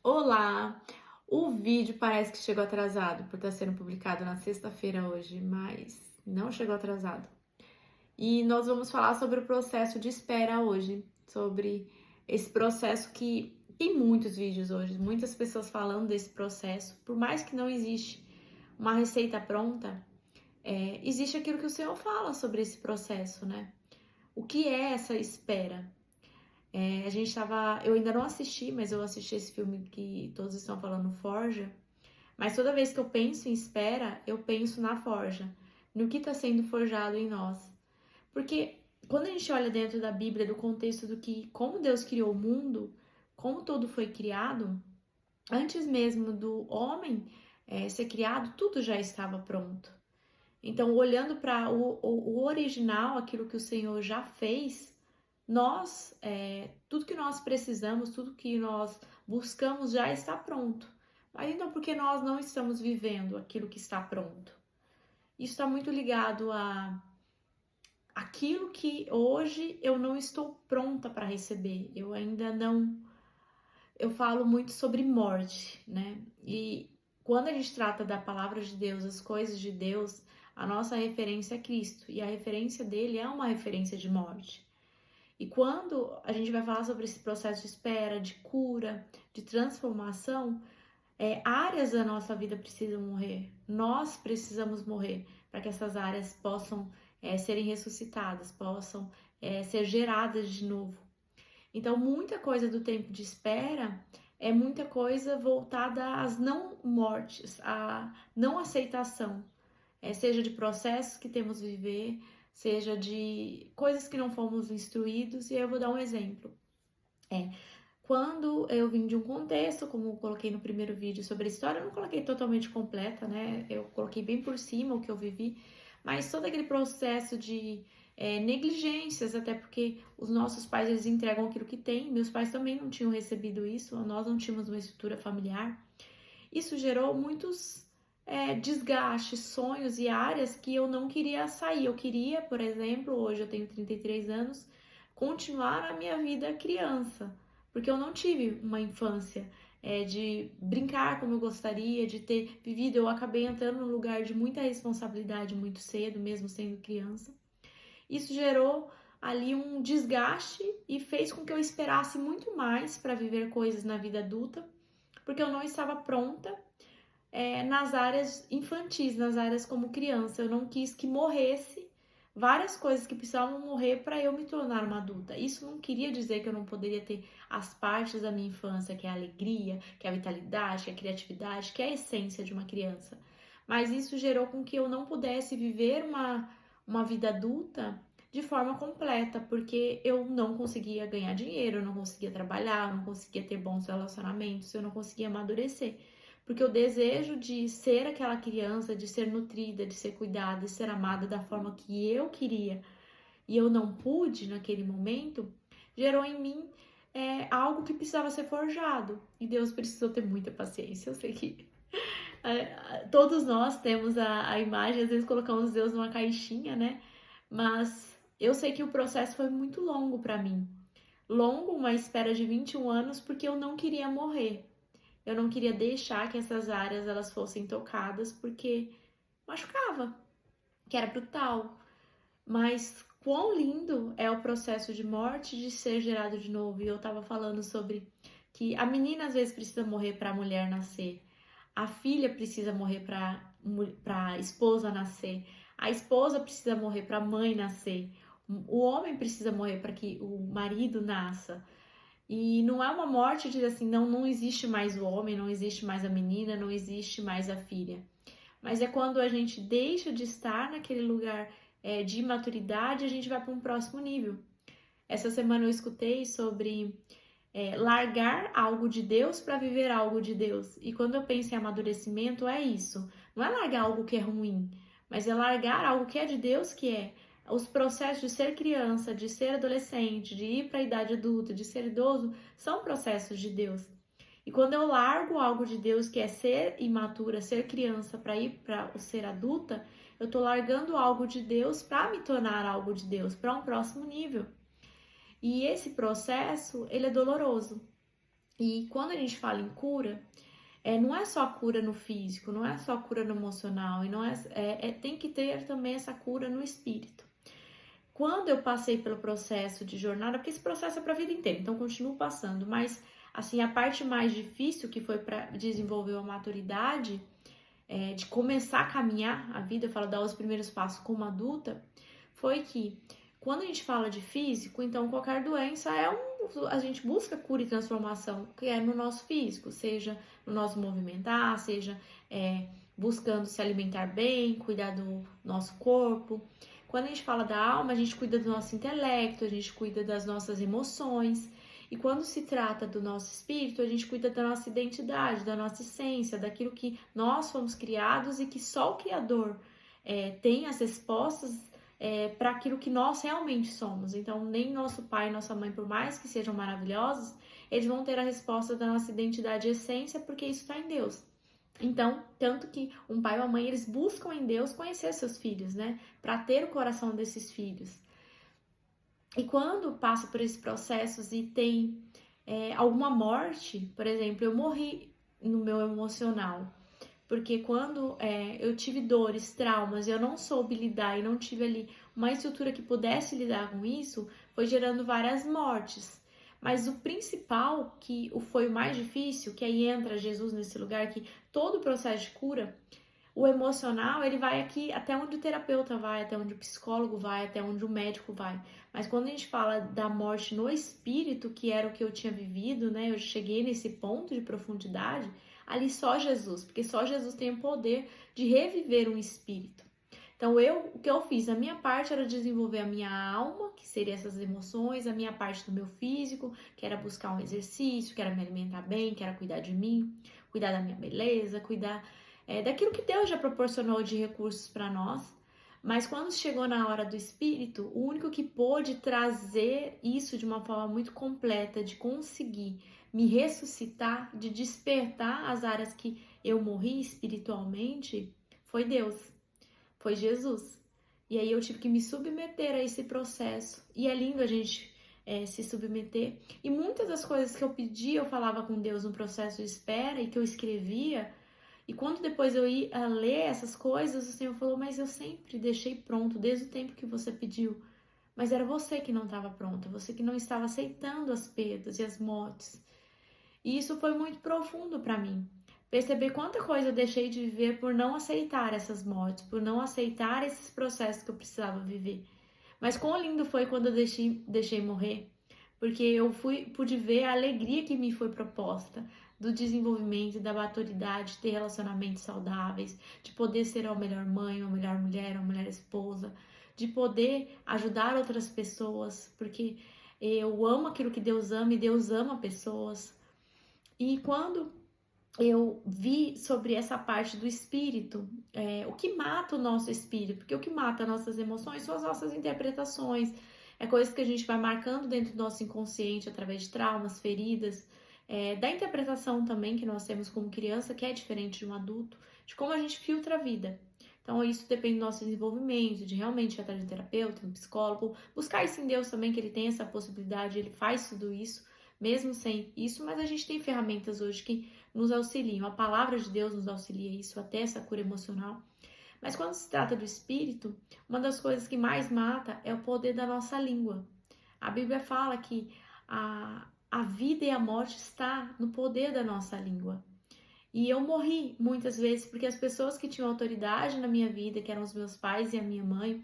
Olá! O vídeo parece que chegou atrasado por estar sendo publicado na sexta-feira hoje, mas não chegou atrasado. E nós vamos falar sobre o processo de espera hoje, sobre esse processo que tem muitos vídeos hoje, muitas pessoas falando desse processo. Por mais que não existe uma receita pronta, existe aquilo que o Senhor fala sobre esse processo, né? O que é essa espera? Eu ainda não assisti, mas eu assisti esse filme que todos estão falando, Forja. Mas toda vez que eu penso em espera, eu penso na forja, no que está sendo forjado em nós. Porque quando a gente olha dentro da Bíblia, do contexto do que, como Deus criou o mundo, como todo foi criado, antes mesmo do homem ser criado, tudo já estava pronto. Então, olhando para o original, aquilo que o Senhor já fez, tudo que nós precisamos, tudo que nós buscamos já está pronto. Mas então, porque nós não estamos vivendo aquilo que está pronto? Isso está muito ligado a aquilo que hoje eu não estou pronta para receber. Eu ainda não. Eu falo muito sobre morte, né? E quando a gente trata da palavra de Deus, as coisas de Deus, a nossa referência é Cristo. E a referência dele é uma referência de morte. E quando a gente vai falar sobre esse processo de espera, de cura, de transformação, áreas da nossa vida precisam morrer. Nós precisamos morrer para que essas áreas possam serem ressuscitadas, possam ser geradas de novo. Então, muita coisa do tempo de espera é muita coisa voltada às não mortes, à não aceitação, seja de processos que temos que viver, seja de coisas que não fomos instruídos. E eu vou dar um exemplo. Quando eu vim de um contexto, como eu coloquei no primeiro vídeo sobre a história, eu não coloquei totalmente completa, né? Eu coloquei bem por cima o que eu vivi, mas todo aquele processo de negligências, até porque os nossos pais, eles entregam aquilo que têm, meus pais também não tinham recebido isso, nós não tínhamos uma estrutura familiar. Isso gerou muitos desgastes, sonhos e áreas que eu não queria sair. Eu queria, por exemplo, hoje eu tenho 33 anos, continuar a minha vida criança, porque eu não tive uma infância de brincar como eu gostaria, de ter vivido. Eu acabei entrando num lugar de muita responsabilidade muito cedo, mesmo sendo criança. Isso gerou ali um desgaste e fez com que eu esperasse muito mais para viver coisas na vida adulta, porque eu não estava pronta nas áreas infantis, nas áreas como criança. Eu não quis que morresse várias coisas que precisavam morrer para eu me tornar uma adulta. Isso não queria dizer que eu não poderia ter as partes da minha infância, que é a alegria, que é a vitalidade, que é a criatividade, que é a essência de uma criança. Mas isso gerou com que eu não pudesse viver uma vida adulta de forma completa, porque eu não conseguia ganhar dinheiro, eu não conseguia trabalhar, eu não conseguia ter bons relacionamentos, eu não conseguia amadurecer. Porque o desejo de ser aquela criança, de ser nutrida, de ser cuidada, de ser amada da forma que eu queria e eu não pude naquele momento, gerou em mim algo que precisava ser forjado. E Deus precisou ter muita paciência. Eu sei que todos nós temos a imagem, às vezes colocamos Deus numa caixinha, né? Mas eu sei que o processo foi muito longo para mim. Longo, uma espera de 21 anos, porque eu não queria morrer. Eu não queria deixar que essas áreas elas fossem tocadas, porque machucava, que era brutal. Mas quão lindo é o processo de morte, de ser gerado de novo. E eu tava falando sobre que a menina às vezes precisa morrer para a mulher nascer. A filha precisa morrer para a esposa nascer. A esposa precisa morrer para a mãe nascer. O homem precisa morrer para que o marido nasça. E não é uma morte de assim, não existe mais o homem, não existe mais a menina, não existe mais a filha. Mas é quando a gente deixa de estar naquele lugar de imaturidade, a gente vai para um próximo nível. Essa semana eu escutei sobre largar algo de Deus para viver algo de Deus. E quando eu penso em amadurecimento, é isso. Não é largar algo que é ruim, mas é largar algo que é de Deus, que é os processos de ser criança, de ser adolescente, de ir para a idade adulta, de ser idoso, são processos de Deus. E quando eu largo algo de Deus, que é ser imatura, ser criança, para ir para o ser adulta, eu estou largando algo de Deus para me tornar algo de Deus, para um próximo nível. E esse processo, ele é doloroso. E quando a gente fala em cura, não é só a cura no físico, não é só a cura no emocional, e não tem que ter também essa cura no espírito. Quando eu passei pelo processo de jornada, porque esse processo é para a vida inteira, então continuo passando, mas assim, a parte mais difícil que foi para desenvolver a maturidade, de começar a caminhar a vida, eu falo dar os primeiros passos como adulta, foi que quando a gente fala de físico, então qualquer doença a gente busca cura e transformação, que é no nosso físico, seja no nosso movimentar, seja buscando se alimentar bem, cuidar do nosso corpo. Quando a gente fala da alma, a gente cuida do nosso intelecto, a gente cuida das nossas emoções. E quando se trata do nosso espírito, a gente cuida da nossa identidade, da nossa essência, daquilo que nós fomos criados e que só o Criador tem as respostas para aquilo que nós realmente somos. Então, nem nosso pai e nossa mãe, por mais que sejam maravilhosos, eles vão ter a resposta da nossa identidade e essência, porque isso está em Deus. Então, tanto que um pai ou uma mãe, eles buscam em Deus conhecer seus filhos, né? Para ter o coração desses filhos. E quando passa por esses processos e tem alguma morte, por exemplo, eu morri no meu emocional, porque quando eu tive dores, traumas, e eu não soube lidar e não tive ali uma estrutura que pudesse lidar com isso, foi gerando várias mortes. Mas o principal, que foi o mais difícil, que aí entra Jesus nesse lugar, que todo o processo de cura, o emocional, ele vai aqui até onde o terapeuta vai, até onde o psicólogo vai, até onde o médico vai. Mas quando a gente fala da morte no espírito, que era o que eu tinha vivido, né? Eu cheguei nesse ponto de profundidade, ali só Jesus, porque só Jesus tem o poder de reviver um espírito. Então, o que eu fiz, a minha parte era desenvolver a minha alma, que seria essas emoções, a minha parte do meu físico, que era buscar um exercício, que era me alimentar bem, que era cuidar de mim, cuidar da minha beleza, cuidar daquilo que Deus já proporcionou de recursos para nós. Mas quando chegou na hora do espírito, o único que pôde trazer isso de uma forma muito completa, de conseguir me ressuscitar, de despertar as áreas que eu morri espiritualmente, foi Deus, foi Jesus. E aí eu tive que me submeter a esse processo. E é lindo a gente se submeter. E muitas das coisas que eu pedia, eu falava com Deus no processo de espera e que eu escrevia. E quando depois eu ia ler essas coisas, o Senhor falou, mas eu sempre deixei pronto, desde o tempo que você pediu. Mas era você que não estava pronta, você que não estava aceitando as perdas e as mortes. E isso foi muito profundo para mim. Perceber quanta coisa eu deixei de viver por não aceitar essas mortes, por não aceitar esses processos que eu precisava viver. Mas quão lindo foi quando eu deixei morrer, porque eu pude ver a alegria que me foi proposta, do desenvolvimento, da maturidade, de ter relacionamentos saudáveis, de poder ser a melhor mãe, a melhor mulher, a melhor esposa, de poder ajudar outras pessoas, porque eu amo aquilo que Deus ama e Deus ama pessoas. E quando eu vi sobre essa parte do espírito, o que mata o nosso espírito, porque o que mata nossas emoções são as nossas interpretações, coisas que a gente vai marcando dentro do nosso inconsciente através de traumas, feridas, da interpretação também que nós temos como criança, que é diferente de um adulto, de como a gente filtra a vida. Então, isso depende do nosso desenvolvimento, de realmente ir atrás de um terapeuta, um psicólogo, buscar isso em Deus também, que ele tem essa possibilidade, ele faz tudo isso, mesmo sem isso, mas a gente tem ferramentas hoje que nos auxiliam. A palavra de Deus nos auxilia isso, até essa cura emocional. Mas quando se trata do espírito, uma das coisas que mais mata é o poder da nossa língua. A Bíblia fala que a vida e a morte está no poder da nossa língua. E eu morri muitas vezes porque as pessoas que tinham autoridade na minha vida, que eram os meus pais e a minha mãe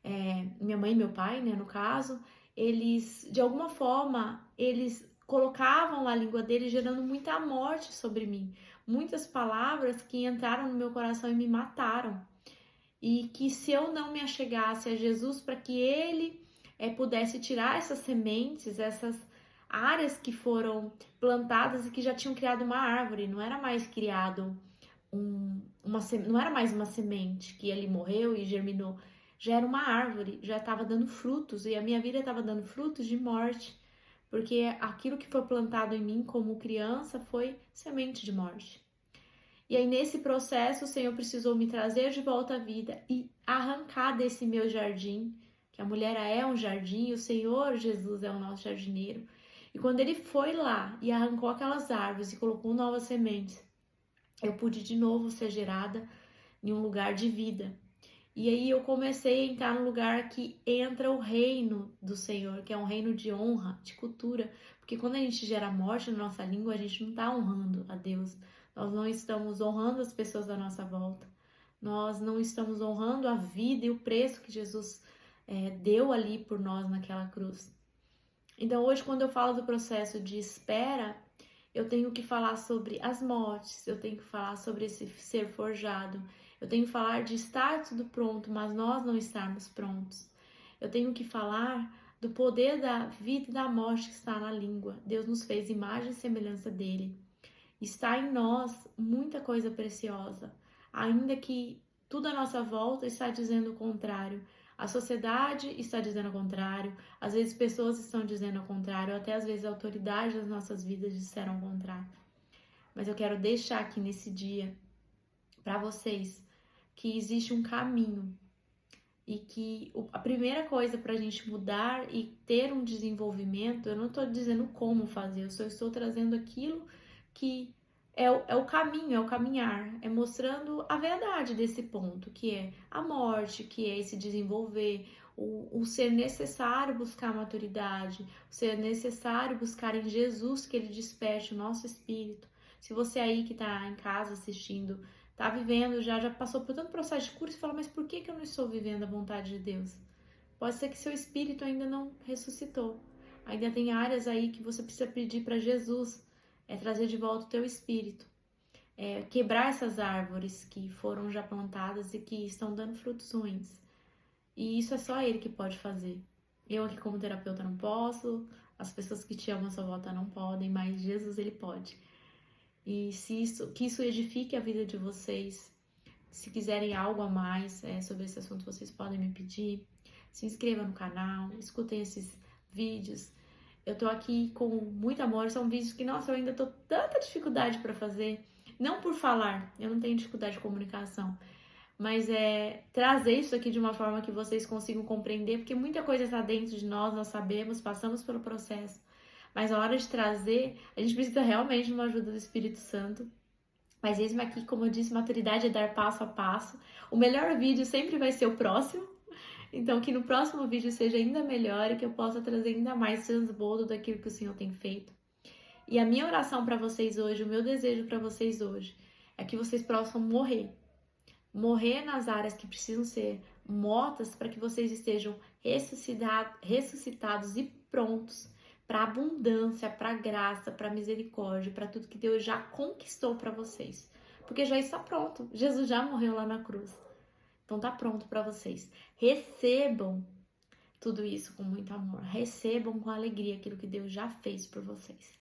e meu pai, né, no caso, eles, de alguma forma, eles colocavam a língua deles gerando muita morte sobre mim. Muitas palavras que entraram no meu coração e me mataram. E que se eu não me achegasse a Jesus para que Ele pudesse tirar essas sementes, essas áreas que foram plantadas e que já tinham criado uma árvore, não era mais criado não era mais uma semente que ele morreu e germinou, já era uma árvore, já estava dando frutos e a minha vida estava dando frutos de morte, porque aquilo que foi plantado em mim como criança foi semente de morte. E aí nesse processo o Senhor precisou me trazer de volta à vida e arrancar desse meu jardim, que a mulher é um jardim, o Senhor Jesus é o nosso jardineiro, E quando ele foi lá e arrancou aquelas árvores e colocou novas sementes, eu pude de novo ser gerada em um lugar de vida. E aí eu comecei a entrar num lugar que entra o reino do Senhor, que é um reino de honra, de cultura. Porque quando a gente gera morte na nossa língua, a gente não está honrando a Deus. Nós não estamos honrando as pessoas da nossa volta. Nós não estamos honrando a vida e o preço que Jesus deu ali por nós naquela cruz. Então hoje, quando eu falo do processo de espera, eu tenho que falar sobre as mortes, eu tenho que falar sobre esse ser forjado, eu tenho que falar de estar tudo pronto, mas nós não estarmos prontos. Eu tenho que falar do poder da vida e da morte que está na língua. Deus nos fez imagem e semelhança dele. Está em nós muita coisa preciosa, ainda que tudo à nossa volta está dizendo o contrário. A sociedade está dizendo o contrário, às vezes pessoas estão dizendo o contrário, até às vezes a autoridade das nossas vidas disseram o contrário. Mas eu quero deixar aqui nesse dia para vocês que existe um caminho e que a primeira coisa para a gente mudar e ter um desenvolvimento, eu não estou dizendo como fazer, eu só estou trazendo aquilo que é o caminho, é o caminhar, é mostrando a verdade desse ponto, que é a morte, que é esse desenvolver, o ser necessário buscar maturidade, o ser necessário buscar em Jesus que Ele desperte o nosso espírito. Se você aí que está em casa assistindo, está vivendo, já passou por tanto processo de cura, você fala, mas por que eu não estou vivendo a vontade de Deus? Pode ser que seu espírito ainda não ressuscitou. Ainda tem áreas aí que você precisa pedir para Jesus trazer de volta o teu espírito. Quebrar essas árvores que foram já plantadas e que estão dando frutos ruins. E isso é só Ele que pode fazer. Eu aqui como terapeuta não posso, as pessoas que te amam à sua volta não podem, mas Jesus Ele pode. E que isso edifique a vida de vocês. Se quiserem algo a mais sobre esse assunto, vocês podem me pedir. Se inscrevam no canal, escutem esses vídeos. Eu tô aqui com muito amor, são vídeos que, nossa, eu ainda tô tanta dificuldade para fazer. Não por falar, eu não tenho dificuldade de comunicação, mas trazer isso aqui de uma forma que vocês consigam compreender, porque muita coisa está dentro de nós sabemos, passamos pelo processo. Mas na hora de trazer, a gente precisa realmente de uma ajuda do Espírito Santo. Mas mesmo aqui, como eu disse, maturidade é dar passo a passo. O melhor vídeo sempre vai ser o próximo. Então, que no próximo vídeo seja ainda melhor e que eu possa trazer ainda mais transbordo daquilo que o Senhor tem feito. E a minha oração para vocês hoje, o meu desejo para vocês hoje, é que vocês possam morrer. Morrer nas áreas que precisam ser mortas para que vocês estejam ressuscitados e prontos para abundância, para graça, para misericórdia, para tudo que Deus já conquistou para vocês. Porque já está pronto. Jesus já morreu lá na cruz. Então tá pronto para vocês. Recebam tudo isso com muito amor. Recebam com alegria aquilo que Deus já fez por vocês.